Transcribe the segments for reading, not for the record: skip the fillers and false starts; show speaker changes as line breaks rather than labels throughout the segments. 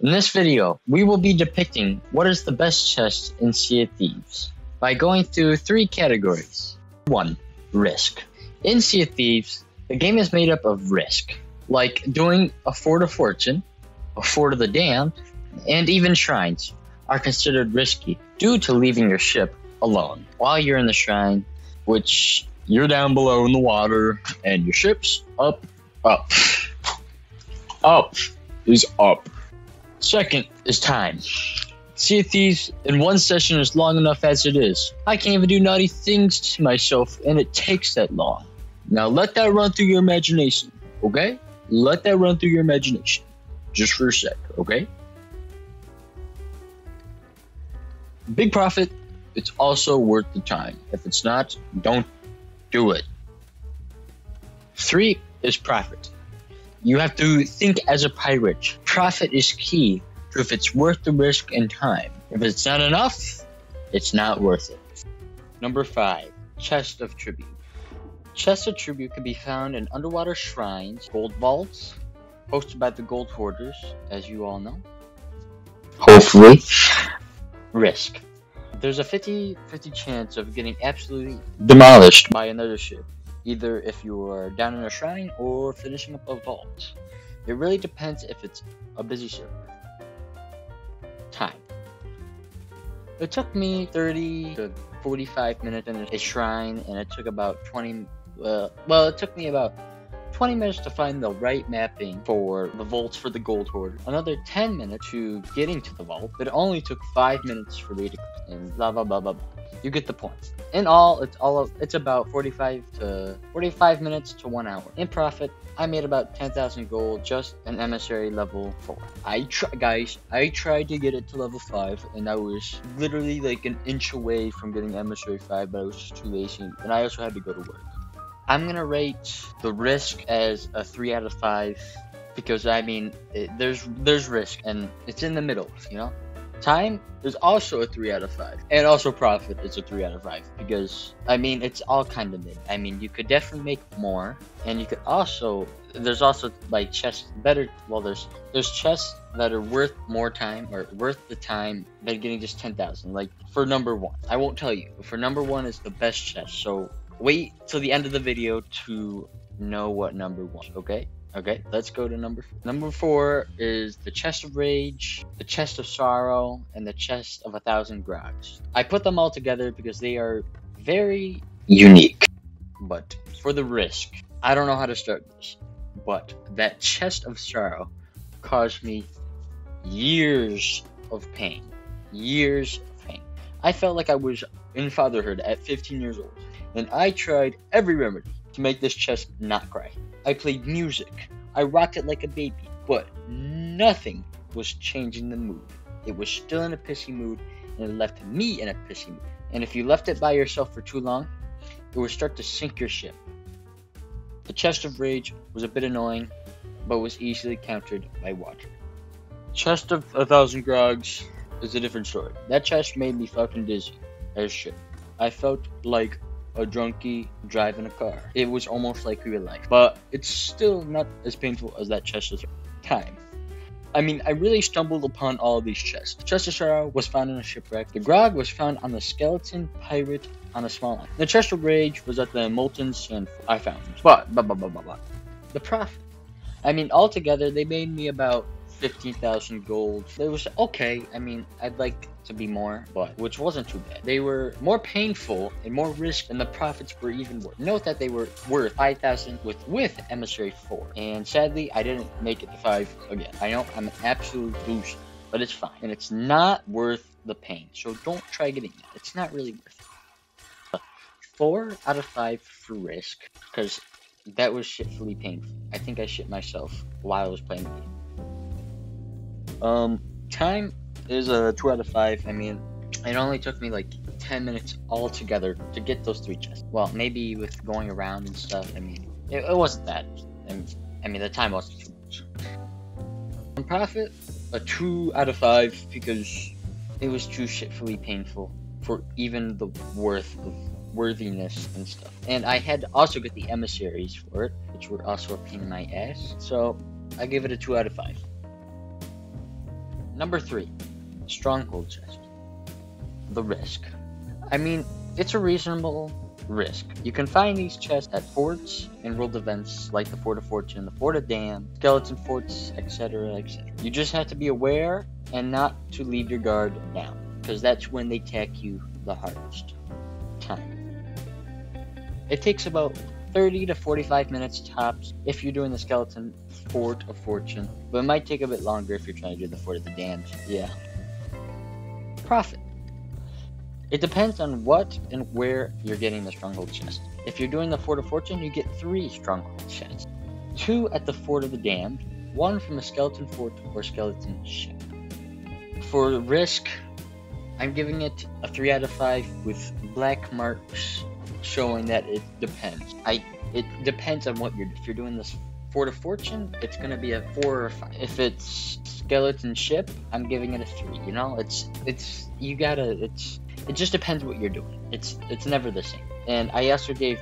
In this video, we will be depicting what is the best chest in Sea of Thieves by going through 3 categories. 1. Risk. In Sea of Thieves, the game is made up of risk, like doing a Fort of Fortune, a Fort of the Damned, and even shrines are considered risky due to leaving your ship alone while you're in the shrine, which you're down below in the water and your ship's up. Up is up. Second is time. Sea of Thieves in one session is long enough as it is. I can't even do naughty things to myself and it takes that long. Now let that run through your imagination, okay? Let that run through your imagination. Just for a sec, okay? Big profit, it's also worth the time. If it's not, don't do it. 3 is profit. You have to think as a pirate. Profit is key to if it's worth the risk and time. If it's not enough, it's not worth it. Number 5, Chest of Tribute. Chests of Tribute can be found in underwater shrines, gold vaults, hosted by the gold hoarders, as you all know. Hopefully. Risk. There's a 50-50 chance of getting absolutely demolished by another ship, either if you are down in a shrine or finishing up a vault. It really depends if it's a busy ship. Time. It took me 30 to 45 minutes in a shrine, and it took about 20. It took me about 20 minutes to find the right mapping for the vaults for the gold hoard. Another 10 minutes to getting to the vault, but it only took 5 minutes for me to complete. Blah blah blah blah blah. You get the point. In all, it's about 45 minutes to 1 hour. In profit, I made about 10,000 gold just an emissary level 4. I tried to get it to level 5, and I was literally like an inch away from getting emissary 5, but I was just too lazy, and I also had to go to work. I'm gonna rate the risk as a 3 out of 5 because I mean there's risk and it's in the middle, you know. Time is also a 3 out of 5, and also profit is a 3 out of 5 because I mean it's all kind of mid. I mean you could definitely make more, and you could also there's also like chests better. Well, there's chests that are worth more time or worth the time than getting just 10,000. Like for number 1, I won't tell you, but for number 1 is the best chest. So wait till the end of the video to know what number 1. Okay, let's go to number 4. Number 4 is the Chest of Rage, the Chest of Sorrow, and the Chest of 1,000 Grogs. I put them all together because they are very unique. But for the risk, I don't know how to start this, but that Chest of Sorrow caused me years of pain. Years of pain. I felt like I was in fatherhood at 15 years old, and I tried every remedy to make this chest not cry. I played music, I rocked it like a baby, but nothing was changing the mood. It was still in a pissy mood, and it left me in a pissy mood. And if you left it by yourself for too long, it would start to sink your ship. The Chest of Rage was a bit annoying, but was easily countered by water. Chest of 1,000 Grogs is a different story. That chest made me fucking dizzy as shit. I felt like a drunkie driving a car. It was almost like real life, but it's still not as painful as that chest of time. I mean, I really stumbled upon all of these chests. The Chest of Sorrow was found in a shipwreck. The Grog was found on the skeleton pirate on a small island. The Chest of Rage was at the molten sand I found. But the profit. I mean, altogether they made me about 15,000 gold. It was okay. I mean, I'd like to be more, but which wasn't too bad. They were more painful and more risk, and the profits were even worse. Note that they were worth 5,000 with emissary 4, and sadly I didn't make it to 5 again. I know I'm an absolute loser, but it's fine, and it's not worth the pain, so don't try getting that. It's not really worth it. 4 out of 5 for risk, because that was shitfully painful. I think I shit myself while I was playing the game. Time is a 2 out of 5. I mean, it only took me like 10 minutes altogether to get those 3 chests. Well, maybe with going around and stuff. I mean, it wasn't that. I mean, the time wasn't too much. On profit, a 2 out of 5 because it was too shitfully painful for even the worthiness and stuff. And I had to also get the emissaries for it, which were also a pain in my ass. So I give it a 2 out of 5. Number 3, stronghold chest. The risk. I mean, it's a reasonable risk. You can find these chests at forts and world events like the Fort of Fortune, the Fort of Dam, skeleton forts, etc., etc. You just have to be aware and not to leave your guard down, because that's when they attack you the hardest. Time. It takes about 30 to 45 minutes tops if you're doing the skeleton Fort of Fortune, but it might take a bit longer if you're trying to do the Fort of the Damned. Yeah. Profit. It depends on what and where you're getting the stronghold chest. If you're doing the Fort of Fortune, you get 3 stronghold chests. 2 at the Fort of the Damned, 1 from a skeleton fort or skeleton ship. For risk, I'm giving it a 3 out of 5 with black marks showing that it depends. It depends on what if you're doing this Fort of Fortune, it's gonna be a 4 or 5. If it's skeleton ship, I'm giving it a 3. You know, it just depends what you're doing. It's never the same. And I also gave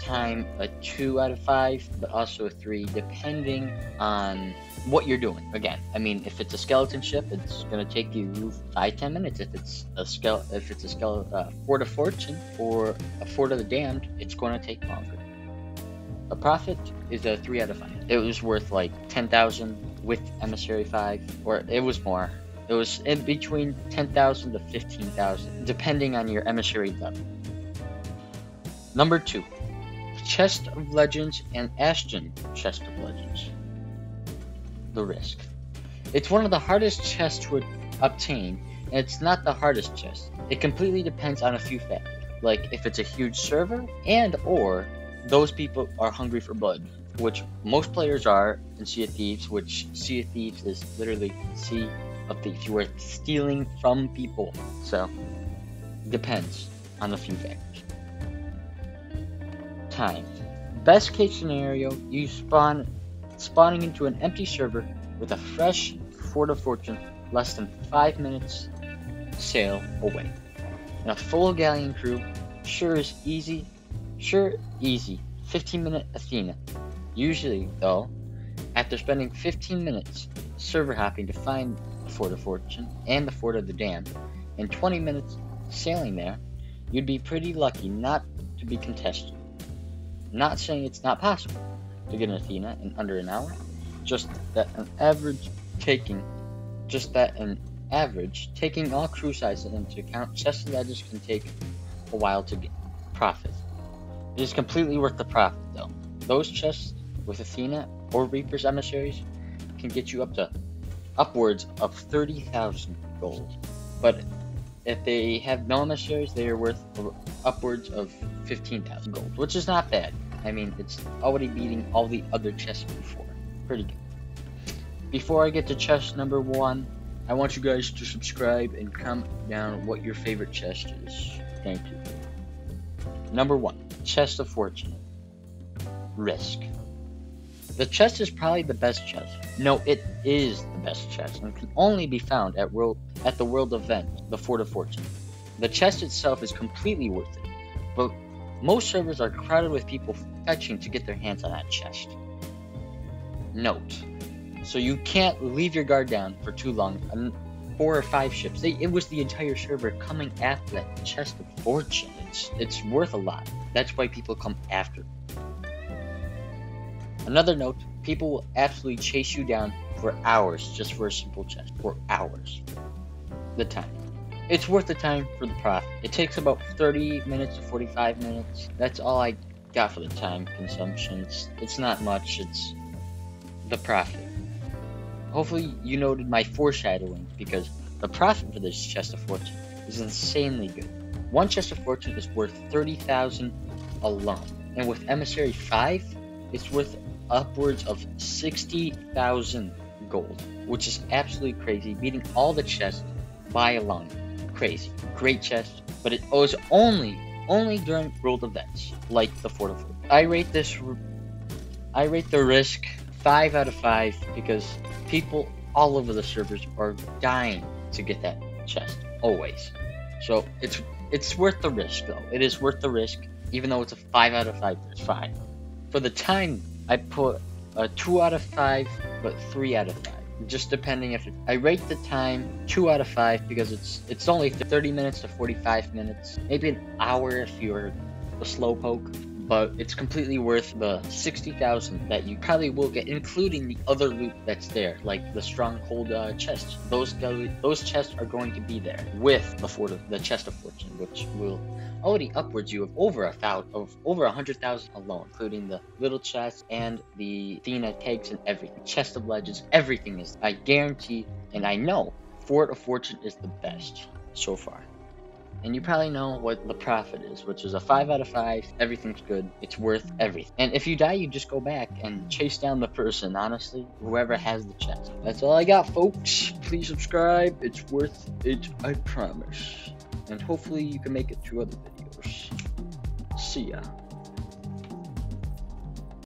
time a 2 out of 5, but also a 3, depending on what you're doing. Again, I mean, if it's a skeleton ship, it's gonna take you 5-10 minutes. If it's a Fort of Fortune or a Fort of the Damned, it's gonna take longer. A profit is a 3 out of 5. It was worth like 10,000 with Emissary 5, or it was more. It was in between 10,000 to 15,000, depending on your Emissary level. Number 2, Chest of Legends and Ashton Chest of Legends. The risk. It's one of the hardest chests to obtain, and it's not the hardest chest. It completely depends on a few factors, like if it's a huge server and/or those people are hungry for blood, which most players are in Sea of Thieves, which Sea of Thieves is literally Sea of Thieves. You are stealing from people, so depends on a few factors. Time. Best case scenario, you spawning into an empty server with a fresh Fort of Fortune less than 5 minutes sail away. And a full galleon crew, sure easy, 15-minute Athena. Usually, though, after spending 15 minutes server hopping to find the Fort of Fortune and the Fort of the Damned, and 20 minutes sailing there, you'd be pretty lucky not to be contested. Not saying it's not possible to get an Athena in under an hour, just that an average taking all crew sizes into account, chests and ledges can take a while to get profit. It is completely worth the profit, though. Those chests with Athena or Reaper's emissaries can get you upwards of 30,000 gold. But if they have no emissaries, they are worth upwards of 15,000 gold, which is not bad. I mean, it's already beating all the other chests before. Pretty good. Before I get to chest number 1, I want you guys to subscribe and comment down what your favorite chest is. Thank you. Number 1. Chest of Fortune. Risk. The chest is probably the best chest. No, it is the best chest and can only be found at the world event, the Fort of Fortune. The chest itself is completely worth it, but most servers are crowded with people fetching to get their hands on that chest. Note. So you can't leave your guard down for too long. 4 or 5 ships. It was the entire server coming after that chest of fortune. It's worth a lot. That's why people come after. Another note, people will absolutely chase you down for hours just for a simple chest. For hours. The time. It's worth the time for the profit. It takes about 30 minutes to 45 minutes. That's all I got for the time consumption. It's not much. It's the profit. Hopefully you noted my foreshadowing, because the profit for this chest of fortune is insanely good. One chest of fortune is worth 30,000 alone, and with Emissary 5, it's worth upwards of 60,000 gold, which is absolutely crazy, beating all the chests by a long. Crazy. Great chest, but it was only during world events, like the Fort of Fortune. I rate the risk 5 out of 5 because people all over the servers are dying to get that chest, always. So it's worth the risk, though. It is worth the risk, even though it's a 5 out of 5. It's 5. For the time, I put a 2 out of 5, but 3 out of 5. just depending if I rate the time 2 out of 5 because it's only 30 minutes to 45 minutes, maybe an hour if you're a slowpoke. But it's completely worth the 60,000 that you probably will get, including the other loot that's there, like the stronghold chests. Those chests are going to be there with the chest of fortune, which will already upwards you of over 100,000 alone, including the little chest and the Athena tags and everything. Chest of legends, everything is. I guarantee, and I know, Fort of Fortune is the best so far. And you probably know what the profit is, which is a 5 out of 5. Everything's good. It's worth everything. And if you die, you just go back and chase down the person, honestly. Whoever has the chest. That's all I got, folks. Please subscribe. It's worth it, I promise. And hopefully you can make it to other videos. See ya.